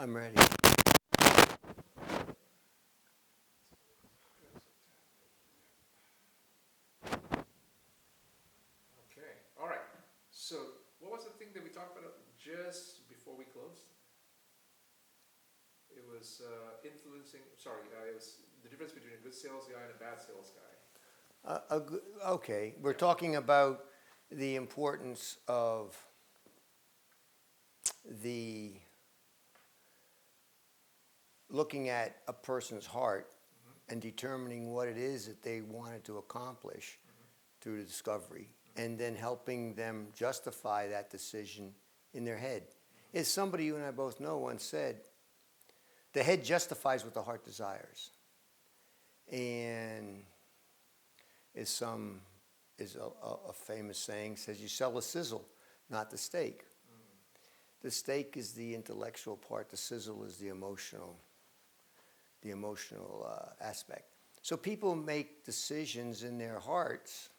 I'm ready. Okay, all right. So, what was the thing that we talked about just before we closed? It was influencing. Sorry, it was the difference between a good sales guy and a bad sales guy. Okay, we're Yeah. talking about the importance of the looking at a person's heart Mm-hmm. and determining what it is that they wanted to accomplish Mm-hmm. through the discovery, and then helping them justify that decision in their head. As somebody you and I both know once said, the head justifies what the heart desires. And is some is a famous saying says you sell the sizzle, not the steak. The steak is the intellectual part. The sizzle is the emotional aspect. So people make decisions in their hearts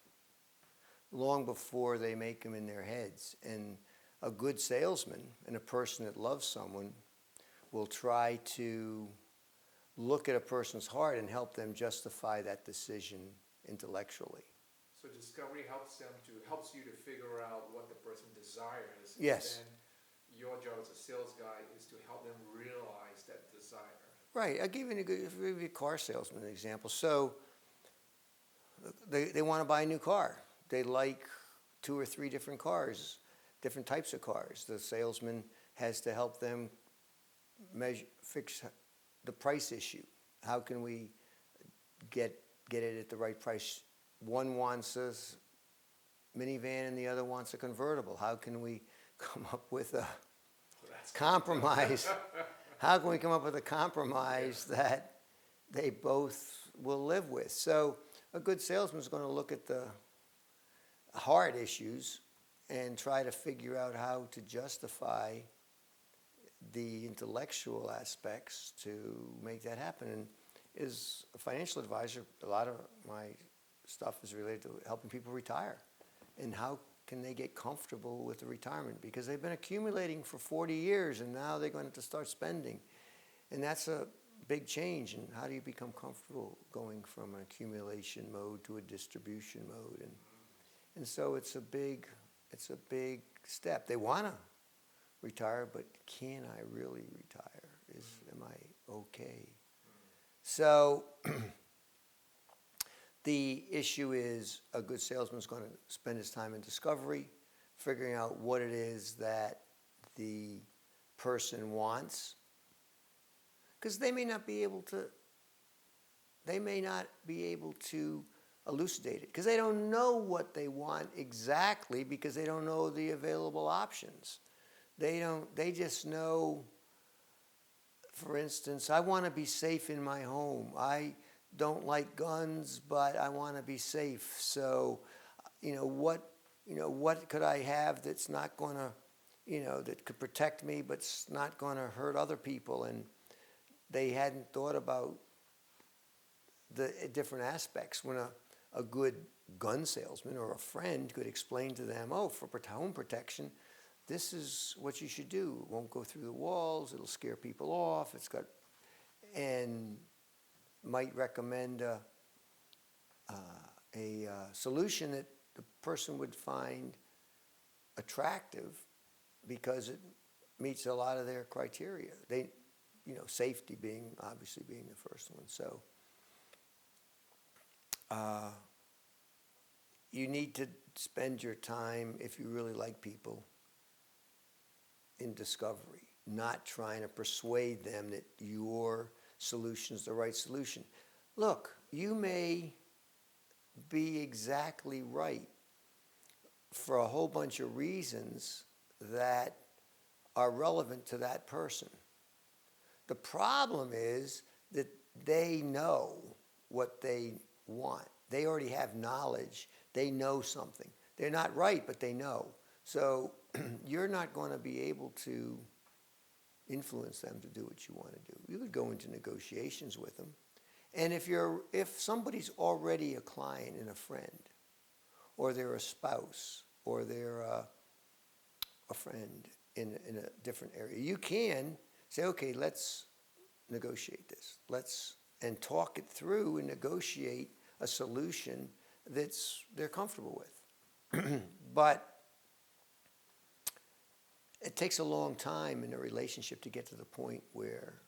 long before they make them in their heads. And a good salesman and a person that loves someone will try to look at a person's heart and help them justify that decision intellectually. So discovery helps you to figure out what the person desires, and Yes. then your job as a sales guy is to help them realize that desire. Right. I'll give you a car salesman an example. So they want to buy a new car. They like two or three different cars, different types of cars. The salesman has to help them fix the price issue. How can we get it at the right price? One wants a minivan and the other wants a convertible. How can we come up with a That's compromise? How can we come up with a compromise that they both will live with? So a good salesman is going to look at the hard issues and try to figure out how to justify the intellectual aspects to make that happen. And as a financial advisor, a lot of my stuff is related to helping people retire and how can they get comfortable with the retirement, because they've been accumulating for 40 years and now they're going to start spending. And that's a big change. And how do you become comfortable going from an accumulation mode to a distribution mode? And so it's a big step. They want to retire, but can I really retire? Am I okay? So the issue is a good salesman is going to spend his time in discovery, figuring out what it is that the person wants, because they may not be able to elucidate it, because they don't know what they want exactly, because they don't know the available options. They just know, for instance, I want to be safe in my home. I don't like guns, but I want to be safe. So, what could I have that's not going to, that could protect me, but it's not going to hurt other people? And they hadn't thought about the different aspects. When a good gun salesman or a friend could explain to them, oh, for home protection, this is what you should do. It won't go through the walls. It'll scare people off. And might recommend a solution that the person would find attractive because it meets a lot of their criteria. Safety obviously being the first one. So you need to spend your time, if you really like people, in discovery, not trying to persuade them that your solution is the right solution. Look, you may be exactly right for a whole bunch of reasons that are relevant to that person. The problem is that they know what they want. They already have knowledge. They know something. They're not right, but they know. So you're not going to be able to influence them to do what you want to do. You could go into negotiations with them. And if somebody's already a client and a friend, or they're a spouse, or they're a friend in a different area, you can say, okay, let's negotiate this. And talk it through and negotiate a solution they're comfortable with. But it takes a long time in a relationship to get to the point where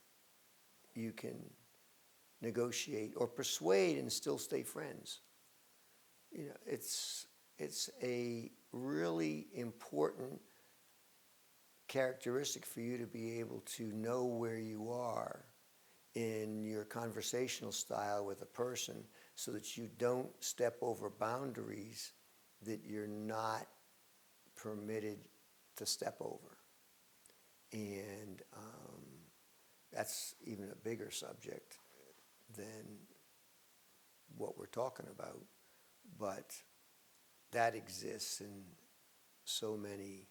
you can negotiate or persuade and still stay friends. It's a really important characteristic for you to be able to know where you are in your conversational style with a person so that you don't step over boundaries that you're not permitted to step over. And that's even a bigger subject than what we're talking about. But that exists in so many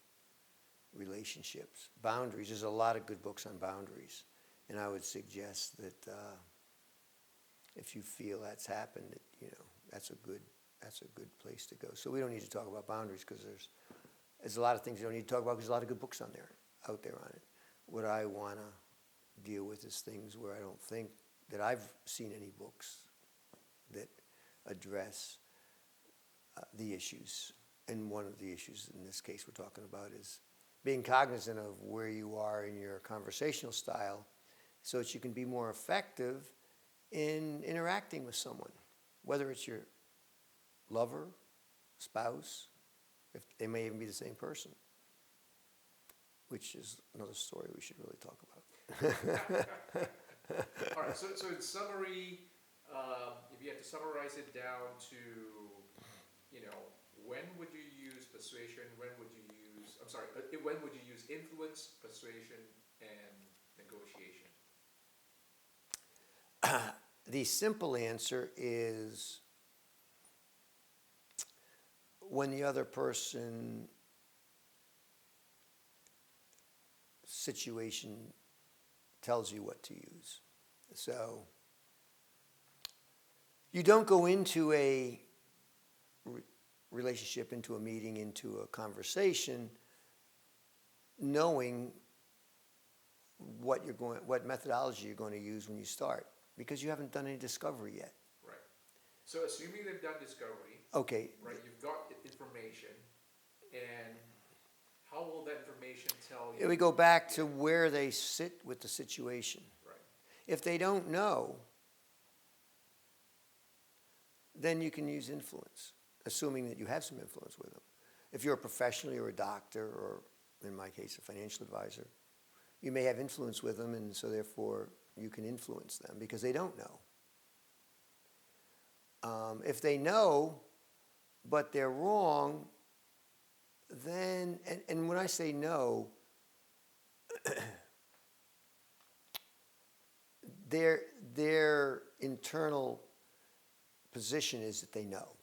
relationships. Boundaries, there's a lot of good books on boundaries. And I would suggest that if you feel that's happened, that, that's a good place to go. So we don't need to talk about boundaries because there's a lot of things you don't need to talk about because there's a lot of good books out there on it. What I want to deal with is things where I don't think that I've seen any books that address the issues. And one of the issues in this case we're talking about is being cognizant of where you are in your conversational style so that you can be more effective in interacting with someone, whether it's your lover, spouse, if they may even be the same person, which is another story we should really talk about. All right, so in summary, if you had to summarize it down to, when would you use persuasion, when would you use influence, persuasion, and negotiation? The simple answer is when the other person situation tells you what to use. So you don't go into a relationship, into a meeting, into a conversation knowing what methodology you're going to use when you start, because you haven't done any discovery yet. Right. So assuming they've done discovery, okay, right, you've got information, and how will that information tell you? we go back to where they sit with the situation. Right. If they don't know, then you can use influence, assuming that you have some influence with them. If you're a professional, you're a doctor, or in my case, a financial advisor, you may have influence with them, and so therefore you can influence them because they don't know. If they know, but they're wrong, then, and when I say no, their internal position is that they know.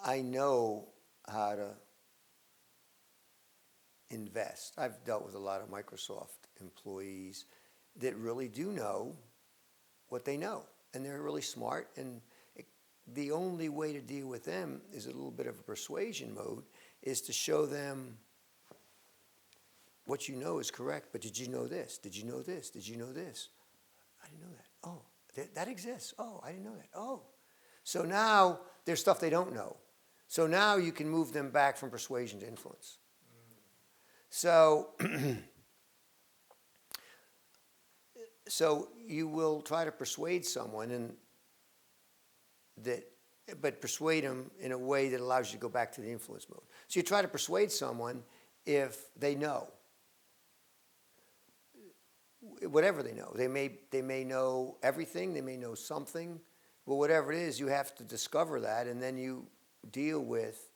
I know how to invest. I've dealt with a lot of Microsoft employees that really do know what they know, and they're really smart, and the only way to deal with them is a little bit of a persuasion mode, is to show them what you know is correct, but did you know this? Did you know this? Did you know this? I didn't know that. Oh, that exists. Oh, I didn't know that. Oh. So now there's stuff they don't know. So now you can move them back from persuasion to influence. So, so you will try to persuade someone, but persuade them in a way that allows you to go back to the influence mode. So you try to persuade someone if they know, whatever they know. They may know everything. They may know something. But whatever it is, you have to discover that, and then you deal with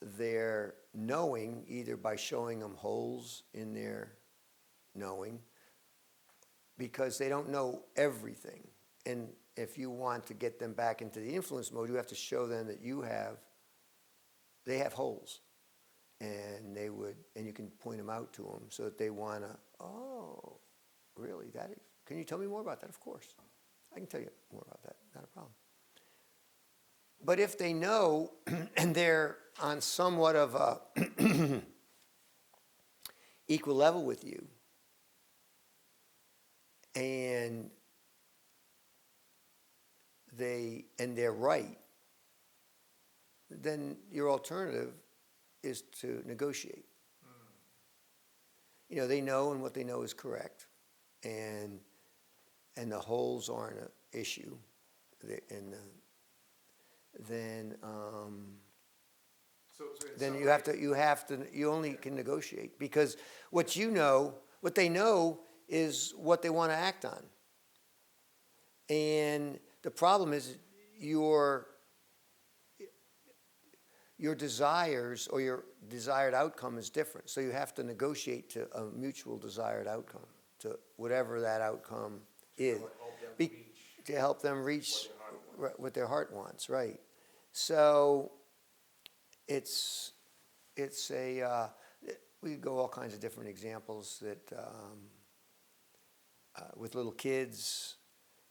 their knowing either by showing them holes in their knowing, because they don't know everything. And if you want to get them back into the influence mode, you have to show them that they have holes, and you can point them out to them so that they want to, oh, really? Can you tell me more about that? Of course. I can tell you more about that. Not a problem. But if they know and they're on somewhat of a equal level with you, and they're right, then your alternative is to negotiate. You know, they know, and what they know is correct, and the holes aren't an issue, and then So in then some you only can negotiate, because what they know is what they want to act on. And the problem is your desires or your desired outcome is different. So you have to negotiate to a mutual desired outcome, to whatever that outcome is, help them Be- reach to help them reach what their heart wants. what their heart wants, right? So we could go all kinds of different examples that with little kids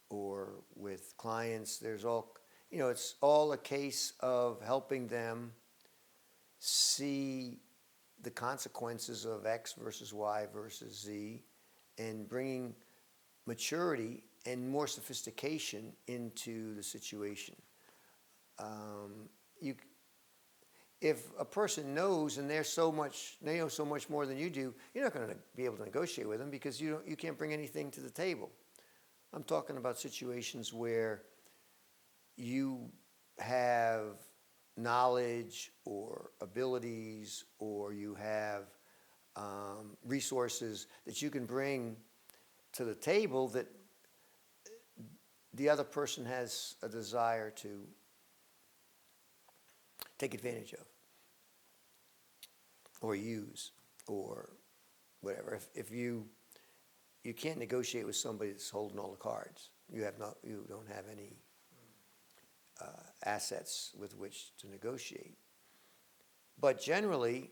or with clients, it's all a case of helping them see the consequences of X versus Y versus Z, and bringing maturity and more sophistication into the situation. If a person knows and they know so much more than you do, you're not going to be able to negotiate with them, because you can't bring anything to the table. I'm talking about situations where you have knowledge or abilities, or you have resources that you can bring to the table that the other person has a desire to take advantage of or use or whatever. If you can't negotiate with somebody that's holding all the cards, you don't have any assets with which to negotiate. But generally,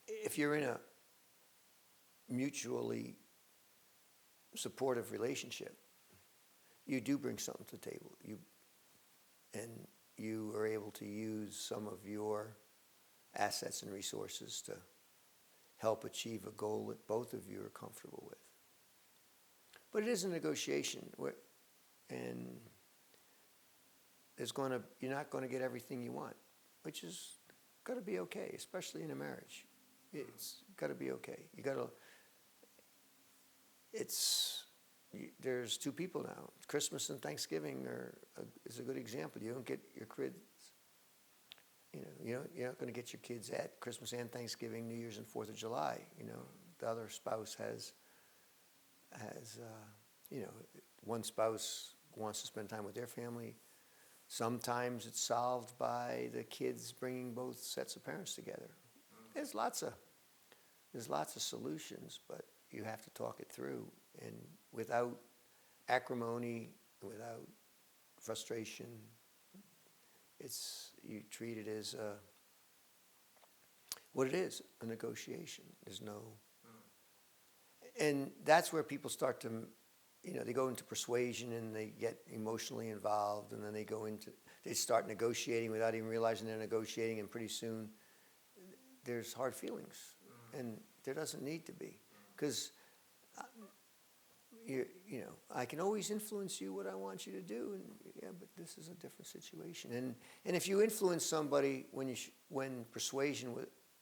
if you're in a mutually supportive relationship, you do bring something to the table. And you are able to use some of your assets and resources to help achieve a goal that both of you are comfortable with. But it is a negotiation, and you're not going to get everything you want, which is got to be okay, especially in a marriage. It's got to be okay. There's two people now. Christmas and Thanksgiving is a good example. You don't get your kids, you're not going to get your kids at Christmas and Thanksgiving, New Year's and 4th of July. The other spouse has one spouse wants to spend time with their family. Sometimes it's solved by the kids bringing both sets of parents together. There's lots of solutions, but you have to talk it through, and without acrimony, without frustration, you treat it as what it is, a negotiation. There's no, and that's where people start to, they go into persuasion and they get emotionally involved, and then they start negotiating without even realizing they're negotiating, and pretty soon there's hard feelings, and there doesn't need to be, because I can always influence you what I want you to do, and but this is a different situation. And if you influence somebody when persuasion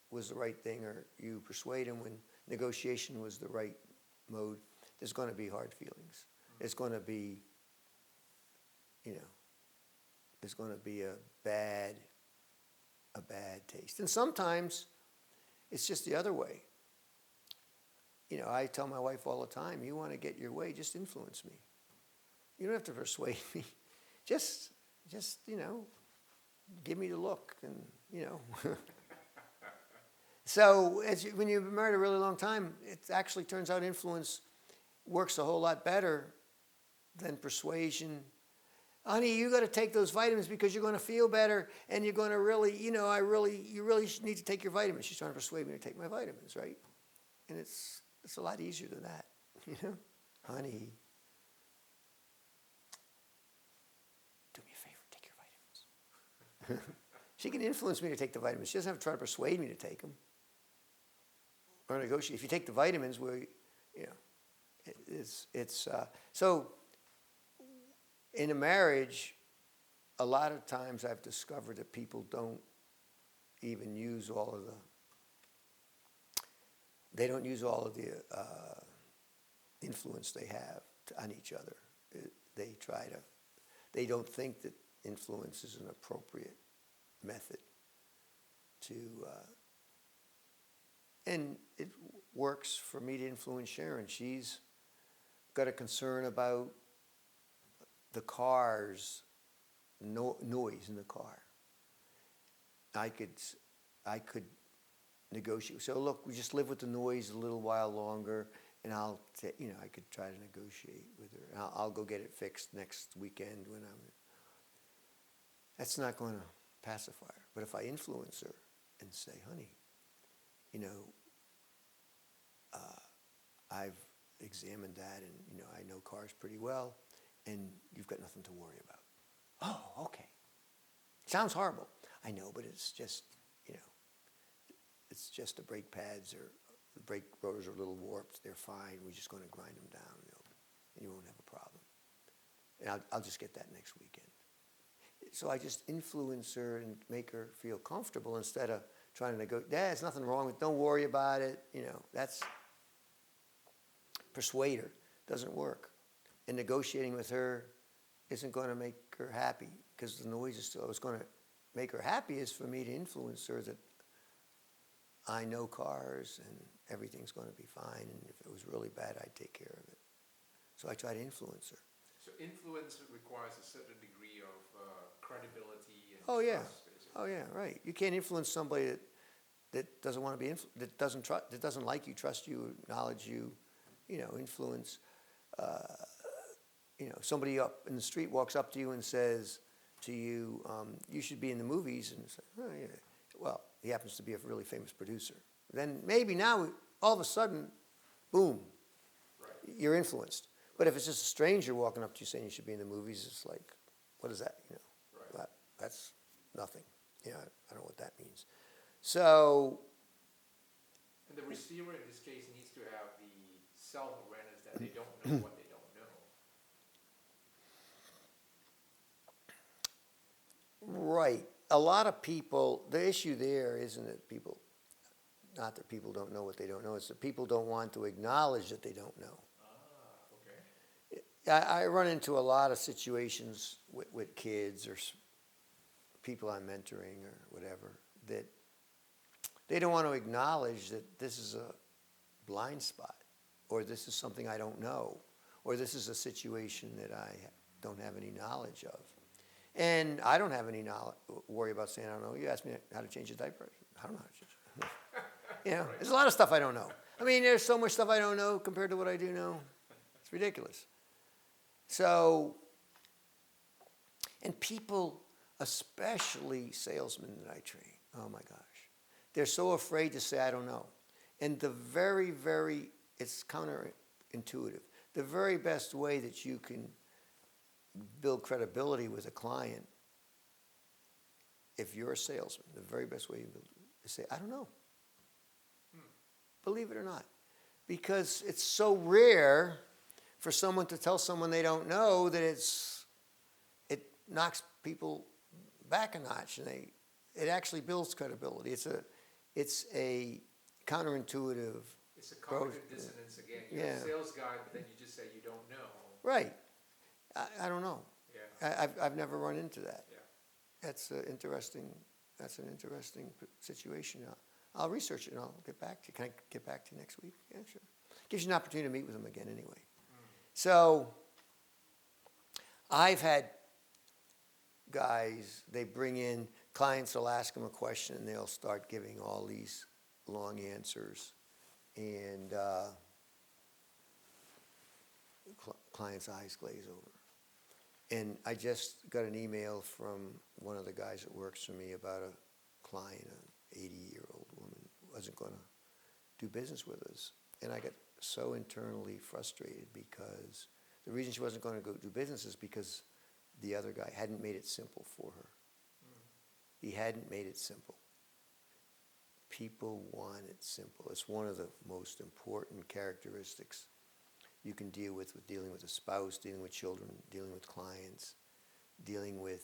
was the right thing, or you persuade them when negotiation was the right mode, there's going to be hard feelings. There's going to be, there's going to be a bad taste. And sometimes it's just the other way. I tell my wife all the time, you want to get your way, just influence me. You don't have to persuade me. Just give me the look, and So when you've been married a really long time, it actually turns out influence works a whole lot better than persuasion. Honey, you got to take those vitamins because you're going to feel better, and you're going to really, you really need to take your vitamins. She's trying to persuade me to take my vitamins, right? And it's a lot easier than that, Honey, do me a favor, take your vitamins. She can influence me to take the vitamins. She doesn't have to try to persuade me to take them. or negotiate. If you take the vitamins, so in a marriage, a lot of times I've discovered that people don't even use all of they don't use all of the influence they have on each other. They don't think that influence is an appropriate method to, and it works for me to influence Sharon. She's got a concern about the car's noise in the car. I could negotiate. So look, we just live with the noise a little while longer, and I could try to negotiate with her. And I'll go get it fixed next weekend when that's not going to pacify her. But if I influence her and say, honey, I've examined that, and I know cars pretty well, and you've got nothing to worry about. Oh, okay. Sounds horrible. I know, but it's just, it's just the brake pads or the brake rotors are a little warped. They're fine. We're just going to grind them down, and you won't have a problem. And I'll just get that next weekend. So I just influence her and make her feel comfortable instead of trying to go, there's nothing wrong with it. Don't worry about it. That's persuade her. Doesn't work. And negotiating with her isn't going to make her happy because the noise is still. What's going to make her happy is for me to influence her that I know cars and everything's going to be fine. And if it was really bad, I'd take care of it. So I try to influence her. So influence requires a certain degree of credibility and Oh yeah, trust, basically. oh yeah, right. You can't influence somebody that doesn't want to be that doesn't like you, trust you, acknowledge you, influence. Somebody up in the street walks up to you and says to you, you should be in the movies, and say, oh yeah. Well, he happens to be a really famous producer. Then maybe now, all of a sudden, boom, Right. you're influenced. But if it's just a stranger walking up to you saying you should be in the movies, it's like, what is that? Right. That's nothing. I don't know what that means. So, And the receiver in this case needs to have the self-awareness that they don't know what they don't know. right. A lot of people, the issue there isn't that not that people don't know what they don't know, it's that people don't want to acknowledge that they don't know. Okay. I run into a lot of situations with kids or people I'm mentoring or whatever that they don't want to acknowledge that this is a blind spot, or this is something I don't know, or this is a situation that I don't have any knowledge of. And I don't have any worry about saying I don't know. You ask me how to change a diaper. I don't know how to change it. Right. There's a lot of stuff I don't know. I mean, there's so much stuff I don't know compared to what I do know. It's ridiculous. So, and people, especially salesmen that I train, oh my gosh, they're so afraid to say I don't know. And it's counterintuitive. The very best way that you can build credibility with a client, if you're a salesman, the very best way you build it is say, I don't know. Believe it or not. Because it's so rare for someone to tell someone they don't know that it knocks people back a notch, and it actually builds credibility. It's a counterintuitive. It's a cognitive dissonance again. You're a sales guy, but then you just say you don't know. Right. I don't know. Yeah. I've never run into that. Yeah. That's an interesting situation. I'll research it and I'll get back to you. Can I get back to you next week? Yeah, sure. Gives you an opportunity to meet with them again anyway. So I've had guys, they bring in, clients will ask them a question and they'll start giving all these long answers. And client's eyes glaze over. And I just got an email from one of the guys that works for me about a client, an 80-year-old woman, who wasn't going to do business with us. And I got so internally frustrated because the reason she wasn't going to go do business is because the other guy hadn't made it simple for her. He hadn't made it simple. people want it simple. It's one of the most important characteristics you can deal with dealing with a spouse, dealing with children, dealing with clients, dealing with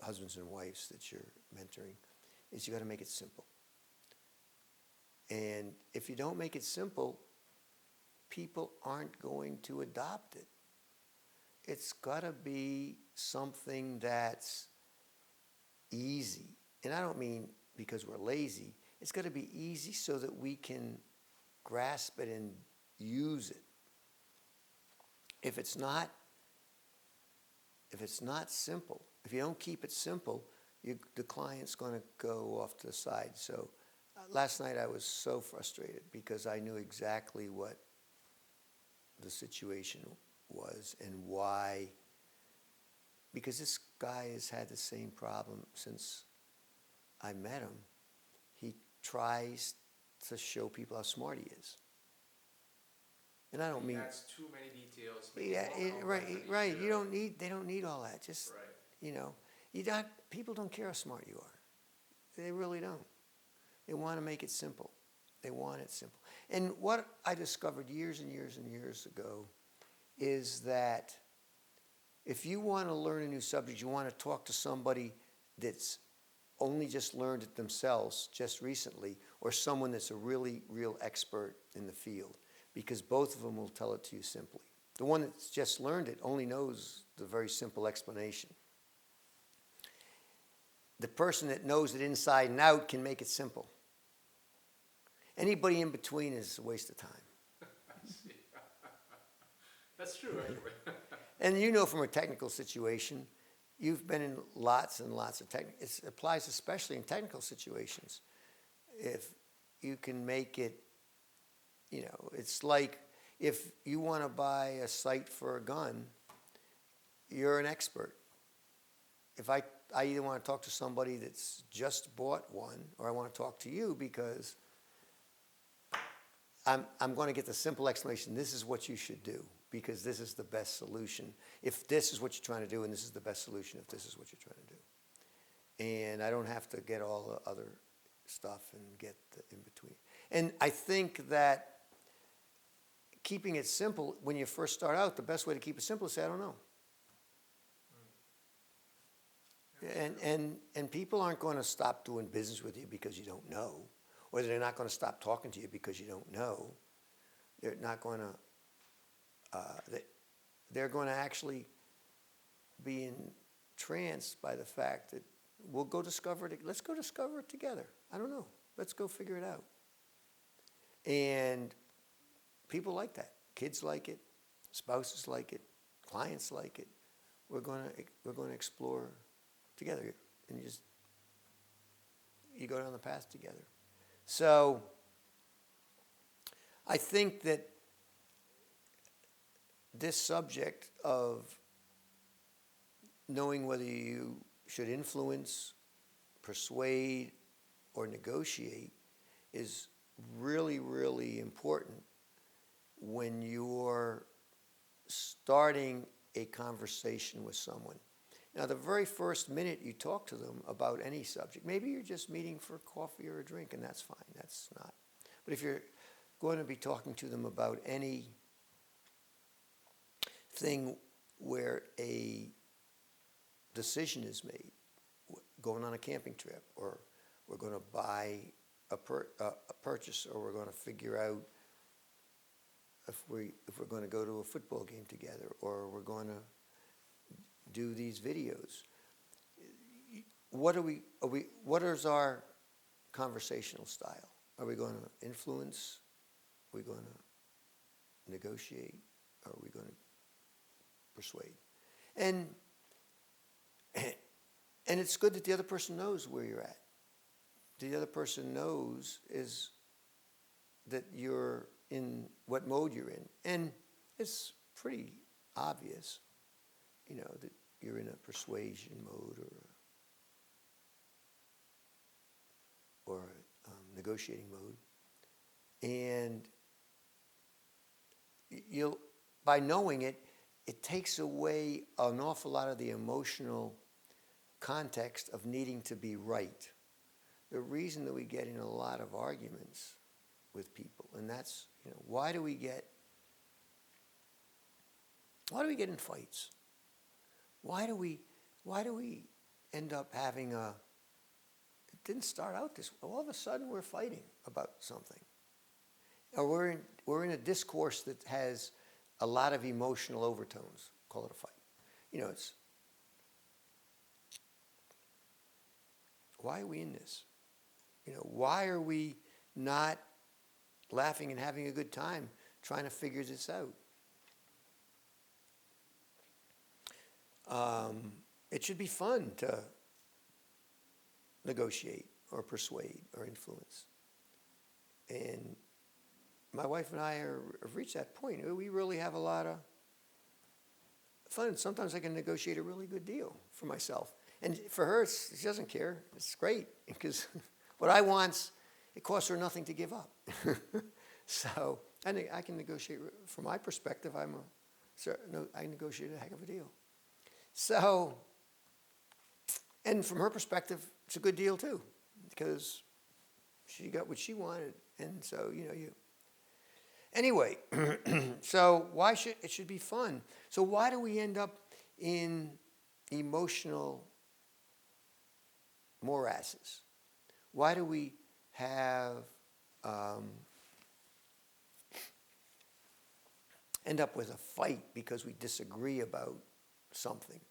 husbands and wives that you're mentoring, is you got to make it simple. And if you don't make it simple, people aren't going to adopt it. It's got to be something that's easy. And I don't mean because we're lazy. It's got to be easy so that we can grasp it and use it. If it's not simple, if you don't keep it simple, the client's going to go off to the side. So last night I was so frustrated because I knew exactly what the situation was and why. Because this guy has had the same problem since I met him. He tries to show people how smart he is. And I don't mean That's too many details. yeah, right. They don't need all that. Just right. People don't care how smart you are. They really don't. They want to make it simple. They want it simple. And what I discovered years and years and years ago is that if you want to learn a new subject, you want to talk to somebody that's only just learned it themselves just recently, or someone that's a real expert in the field, because both of them will tell it to you simply. The one that's just learned it only knows the very simple explanation. The person that knows it inside and out can make it simple. Anybody in between is a waste of time. That's true, anyway. And from a technical situation, you've been in lots and lots of technical, it applies especially in technical situations. If you can make it, it's like if you want to buy a sight for a gun, you're an expert. If I either want to talk to somebody that's just bought one, or I want to talk to you because I'm going to get the simple explanation. This is what you should do because this is the best solution. If this is what you're trying to do, and this is the best solution if this is what you're trying to do. And I don't have to get all the other stuff and get the in between. And I think that keeping it simple, when you first start out, the best way to keep it simple is say, I don't know. And people aren't going to stop doing business with you because you don't know, or they're not going to stop talking to you because you don't know. They're not going to. They're going to actually be entranced by the fact that we'll go discover it. Let's go discover it together. I don't know. Let's go figure it out. And people like that. Kids like it. Spouses like it. Clients like it. We're going to explore together, and you go down the path together. So I think that this subject of knowing whether you should influence, persuade, or negotiate is really, really important when you're starting a conversation with someone. Now, the very first minute you talk to them about any subject, maybe you're just meeting for coffee or a drink, and that's fine. That's not. But if you're going to be talking to them about any thing where a decision is made, going on a camping trip, or we're going to buy a purchase, or we're going to figure out if we're going to go to a football game together, or we're going to do these videos. What is our conversational style? Are we going to influence? Are we going to negotiate? Are we going to persuade? And it's good that the other person knows where you're at. The other person knows is that you're in what mode you're in. And it's pretty obvious, that you're in a persuasion mode or negotiating mode. And by knowing it, it takes away an awful lot of the emotional context of needing to be right. The reason that we get in a lot of arguments with people, and that's, why do we get in fights? Why do we end up having it didn't start out this way. All of a sudden we're fighting about something. Or we're in a discourse that has a lot of emotional overtones. Call it a fight. It's, why are we in this? Why are we not laughing and having a good time trying to figure this out? It should be fun to negotiate or persuade or influence. And my wife and I have reached that point. We really have a lot of fun. Sometimes I can negotiate a really good deal for myself. And for her, she doesn't care. It's great because what I want, it costs her nothing to give up. So I can negotiate. From my perspective, I negotiate a heck of a deal. So, and from her perspective, it's a good deal too, because she got what she wanted, and so Anyway, so it should be fun. So why do we end up in emotional morasses? Why do we have end up with a fight because we disagree about something?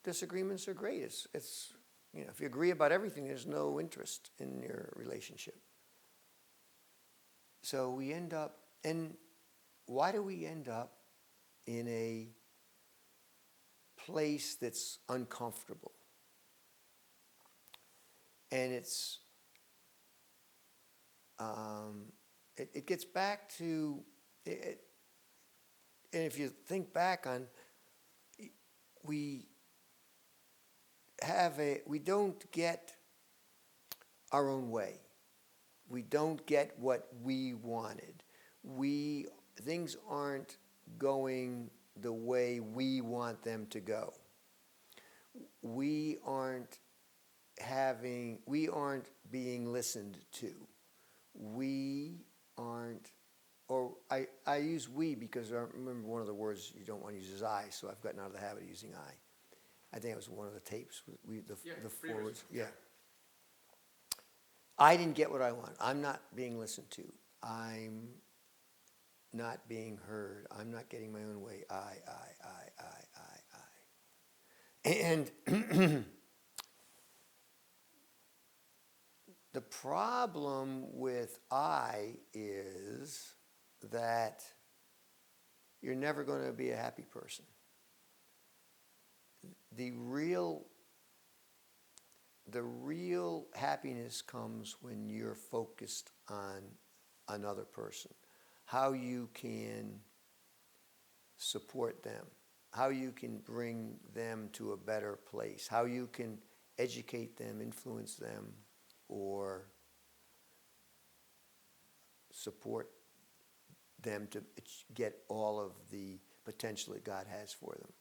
Disagreements are great. It's if you agree about everything, there's no interest in your relationship. So we end up, and why do we end up in a place that's uncomfortable? And it gets back to it. And if you think back on, we don't get our own way. We don't get what we wanted. Things aren't going the way we want them to go. We aren't being listened to. I use we because I remember one of the words you don't want to use is I, so I've gotten out of the habit of using I. I think it was one of the tapes, the four words. Yeah. I didn't get what I want. I'm not being listened to. I'm not being heard. I'm not getting my own way. I. And the problem with I is that you're never going to be a happy person. The real happiness comes when you're focused on another person, how you can support them, how you can bring them to a better place, how you can educate them, influence them, or support them to get all of the potential that God has for them.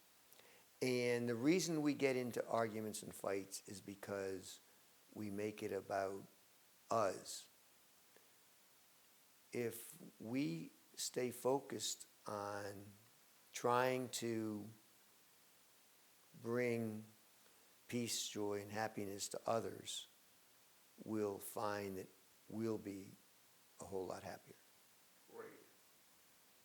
And the reason we get into arguments and fights is because we make it about us. If we stay focused on trying to bring peace, joy, and happiness to others, we'll find that we'll be a whole lot happier.